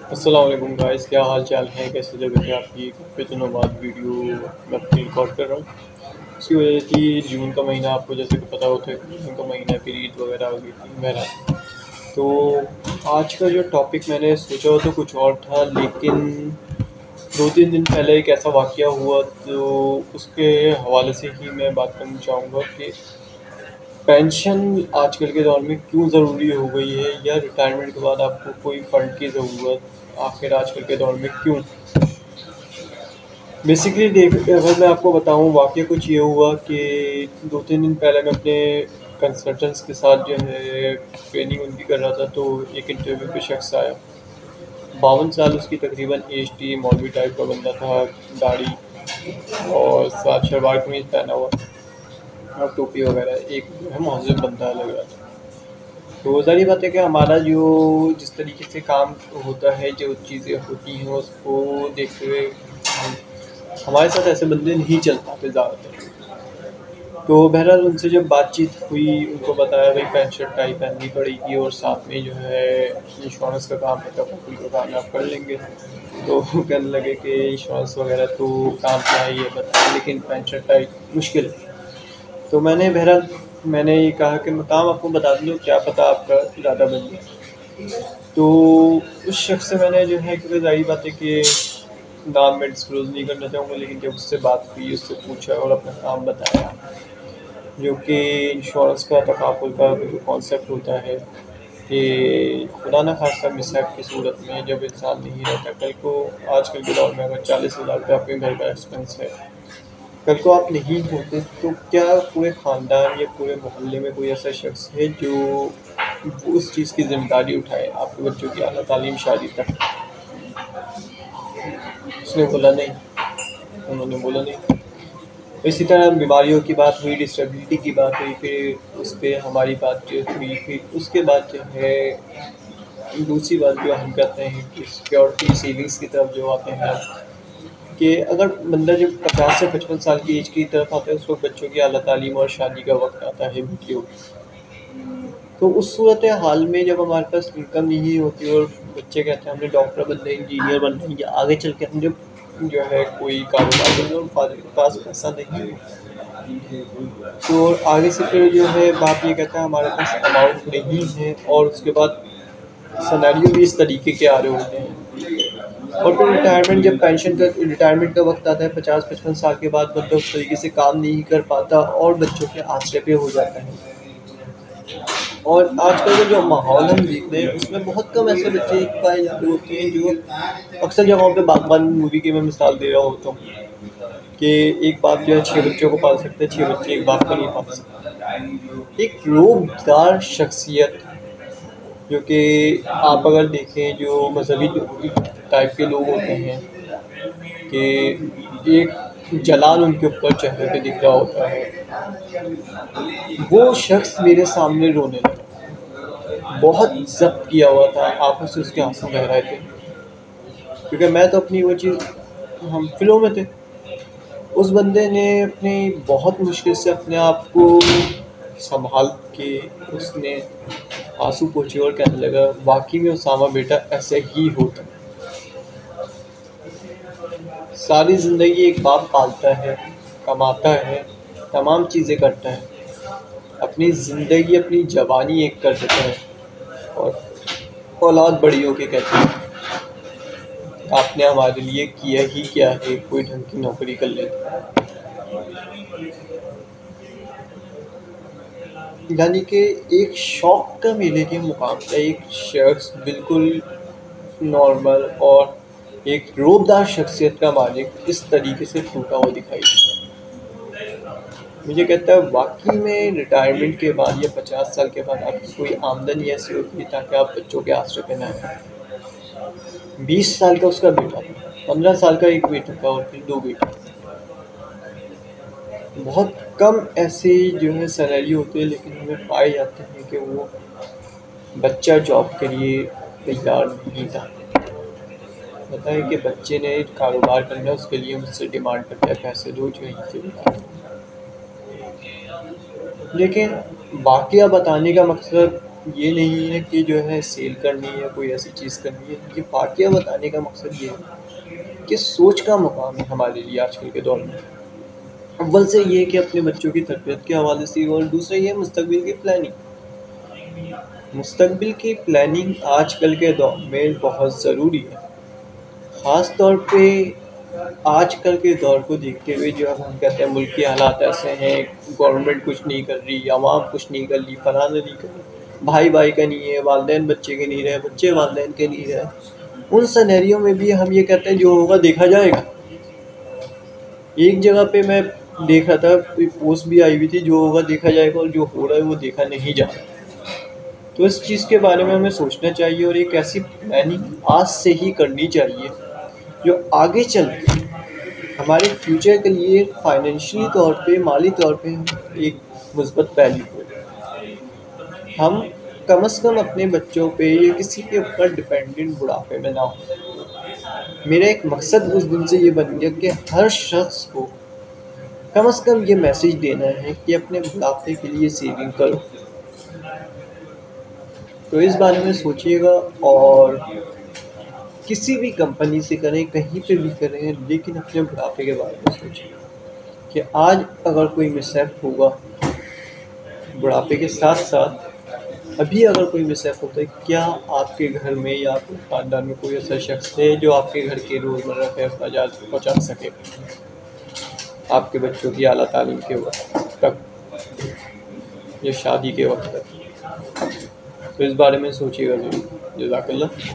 अस्सलाम वालेकुम गाइस, क्या हाल चाल है? कैसी जगह है आपकी? काफ़ी दिनों बाद वीडियो मैं अपनी रिकॉर्ड कर रहा हूँ। इसकी वजह थी जून का महीना, आपको जैसे कि पता होता है कि जून का महीना फिर ईद वगैरह आ गई थी बहरहाल। तो आज का जो टॉपिक मैंने सोचा हो तो कुछ और था, लेकिन 2-3 दिन पहले एक ऐसा वाक़या हुआ तो उसके हवाले से ही मैं बात करना चाहूँगा कि पेंशन आजकल के दौर में क्यों ज़रूरी हो गई है, या रिटायरमेंट के बाद आपको कोई फ़ंड की ज़रूरत आखिर आजकल के दौर में क्यों? बेसिकली देख अगर मैं आपको बताऊँ, वाक़या कुछ ये हुआ कि 2-3 दिन पहले मैं अपने कंसल्टेंट्स के साथ जो है ट्रेनिंग उनकी कर रहा था, तो एक इंटरव्यू पे शख्स आया। 52 साल उसकी तकरीबन एज थी, मौलवी टाइप का बंदा था, दाढ़ी और साथ शलवार कमीज़ पहना हुआ और टोपी वगैरह, एक जो है महज़िब बंदा लग रहा था। तो ज़ाहिर बात है कि हमारा जो जिस तरीके से काम होता है, जो चीज़ें होती हैं उसको देखते हुए हम हमारे साथ ऐसे बंदे नहीं चल पाते ज़्यादातर। तो बहरहाल उनसे जब बातचीत हुई, उनको बताया भाई पैंट शर्ट टाई पहननी पड़ेगी और साथ में जो है इंश्योरेंस का काम है, तकफ़ुल का काम है, आप कर लेंगे। तो वो कहने लगे कि इंश्योरेंस वगैरह तो काम क्या है ये बताएं, लेकिन पैंट शर्ट टाई मुश्किल है। तो मैंने ये कहा कि मैं काम आपको बता दूँ, क्या पता आपका ज़्यादा बन जाए। तो उस शख्स से मैंने जो है, क्योंकि ज़ाहिर बात है कि नाम मैं डिस्क्लोज़ नहीं करना चाहूँगा, लेकिन जब उससे बात हुई, उससे पूछा और अपना काम बताया, जो कि इंश्योरेंस का तकाफ़ुल का जो कॉन्सेप्ट होता है कि खुदा न खास्ता मिसहैप की सूरत में जब इंसान नहीं रहता, कल को आजकल के दौर में अगर 40,000 रुपये आपके घर का एक्सपेंस है, कल को आप नहीं होते तो क्या पूरे ख़ानदान या पूरे मोहल्ले में कोई ऐसा शख्स है जो उस चीज़ की ज़िम्मेदारी उठाए आपके बच्चों की आला तालीम शादी तक? उसने बोला नहीं, उन्होंने बोला नहीं। इसी तरह बीमारियों की बात हुई, डिसेबिलिटी की बात हुई, फिर उस पर हमारी बात जो हुई, फिर उसके बाद जो है दूसरी बात जो हम कहते हैं कि सिक्योरिटी सेविंग्स की तरफ जो आते हैं कि अगर बंदा जब 50 से 55 साल की एज की तरफ आता है, उस वक्त बच्चों की आला तालीम और शादी का वक्त आता है, बेटियों की। तो उस सूरत हाल में जब हमारे पास इनकम नहीं होती और बच्चे कहते हैं हमने डॉक्टर बनना है, इंजीनियर बनना है, या आगे चल के हम जब जो है कोई कारोबार करना है और फादर के पास पैसा नहीं है, तो आगे से फिर जो है बाप ये कहता है हमारे पास अमाउंट नहीं है, और उसके बाद सिनेरियो भी इस तरीके के आ रहे होते हैं। और फिर रिटायरमेंट का वक्त आता है, 50-55 साल के बाद बंदा उस तरीके से काम नहीं कर पाता और बच्चों के आश्रय पे हो जाता है। और आजकल का जो माहौल हम देख रहे हैं उसमें बहुत कम ऐसे बच्चे पाए जाते होते हैं जो अक्सर जगहों पे बागबान मूवी की मैं मिसाल दे रहा होता हूँ कि एक बाप जो है 6 बच्चों को पाल सकते हैं, 6 बच्चे एक बाप को नहीं पाल सकते। एक रोबदार शख्सियत, जो कि आप अगर देखें जो मजहबी टाइप के लोग होते हैं कि एक जलाल उनके ऊपर चेहरे पे दिख रहा होता है, वो शख्स मेरे सामने रोने लगा। बहुत ज़ब्त किया हुआ था, आंखों से उसके आंसू बह रहे थे, क्योंकि मैं तो अपनी वो चीज़ हम फिल्मों में थे। उस बंदे ने अपनी बहुत मुश्किल से अपने आप को संभाल के उसने आंसू पोंछे और कहने लगा वाकई में उसामा बेटा ऐसे ही होता। सारी ज़िंदगी एक बाप पालता है, कमाता है, तमाम चीज़ें करता है, अपनी ज़िंदगी अपनी जवानी एक कर देता है, और औलाद बड़ी होके कहती है आपने हमारे लिए किया ही क्या है, कोई ढंग की नौकरी कर लेते। यानी कि एक शौक का मेले के मुकाम पे एक शख्स बिल्कुल नॉर्मल और एक रोबदार शख्सियत का मालिक इस तरीके से टूटा हुआ दिखाई देता है। मुझे कहता है वाकई में रिटायरमेंट के बाद या 50 साल के बाद आपकी कोई आमदनी ऐसी होती है ताकि आप बच्चों के आश्रय पे ना आए। 20 साल का उसका बेटा था, 15 साल का एक बेटा था और फिर 2 बेटे। बहुत कम ऐसे जो है सिनेरियो होते हैं, लेकिन हमें पाए जाते हैं कि वो बच्चा जॉब के लिए तैयार नहीं था। पता है कि बच्चे ने कारोबार करना है, उसके लिए मुझसे डिमांड करता है पैसे दो, जो यहीं से बता दो। लेकिन वाकया बताने का मकसद ये नहीं है कि जो है सेल करनी है, कोई ऐसी चीज़ करनी है। ये वाक़या बताने का मकसद ये है कि सोच का मुकाम है हमारे लिए आजकल के दौर में। अव्वल से ये है कि अपने बच्चों की तरबियत के हवाले से, और दूसरा ये मुस्तकबिल की प्लानिंग। मुस्तकबिल की प्लानिंग आजकल के दौर में बहुत ज़रूरी है। ख़ास तौर पे आजकल के दौर को देखते हुए, जो अब हम कहते हैं मुल्क के हालात ऐसे हैं, गवर्नमेंट कुछ नहीं कर रही, आवाम कुछ नहीं कर रही, फलाना नहीं कर रही, भाई भाई का नहीं है, वालिदैन बच्चे के नहीं रहे, बच्चे वालिदैन के नहीं रहे। उन सिनेरियो में भी हम ये कहते हैं जो होगा देखा जाएगा। एक जगह पे मैं देख रहा था, कोई पोस्ट भी आई हुई थी, जो होगा देखा जाएगा और जो हो रहा है वो देखा नहीं जा रहा। तो इस चीज़ के बारे में हमें सोचना चाहिए और एक ऐसी प्लानिंग आज से ही करनी चाहिए जो आगे चल के हमारे फ्यूचर के लिए फाइनेंशियली तौर पे, माली तौर पे एक मुस्बत पहलू हो। हम कम से कम अपने बच्चों पे या किसी के ऊपर डिपेंडेंट बुढ़ापे में ना हो। मेरा एक मकसद उस दिन से ये बन गया कि हर शख्स को कम से कम ये मैसेज देना है कि अपने बुढ़ापे के लिए सेविंग करो। तो इस बारे में सोचिएगा, और किसी भी कंपनी से करें, कहीं पे भी करें, लेकिन अपने बुढ़ापे के बारे में सोचिए कि आज अगर कोई मिसहैप होगा बुढ़ापे के साथ साथ, अभी अगर कोई मिसहैप होता है, क्या आपके घर में या आपके ख़ानदान में कोई ऐसा शख्स है जो आपके घर के रोज़मर्रा के अखराजात पहुँचा सके, आपके बच्चों की आला तालीम के वक्त तक या शादी के वक्त तक। तो इस बारे में सोचिएगा ज़रूर। जज़ाकल्लाह।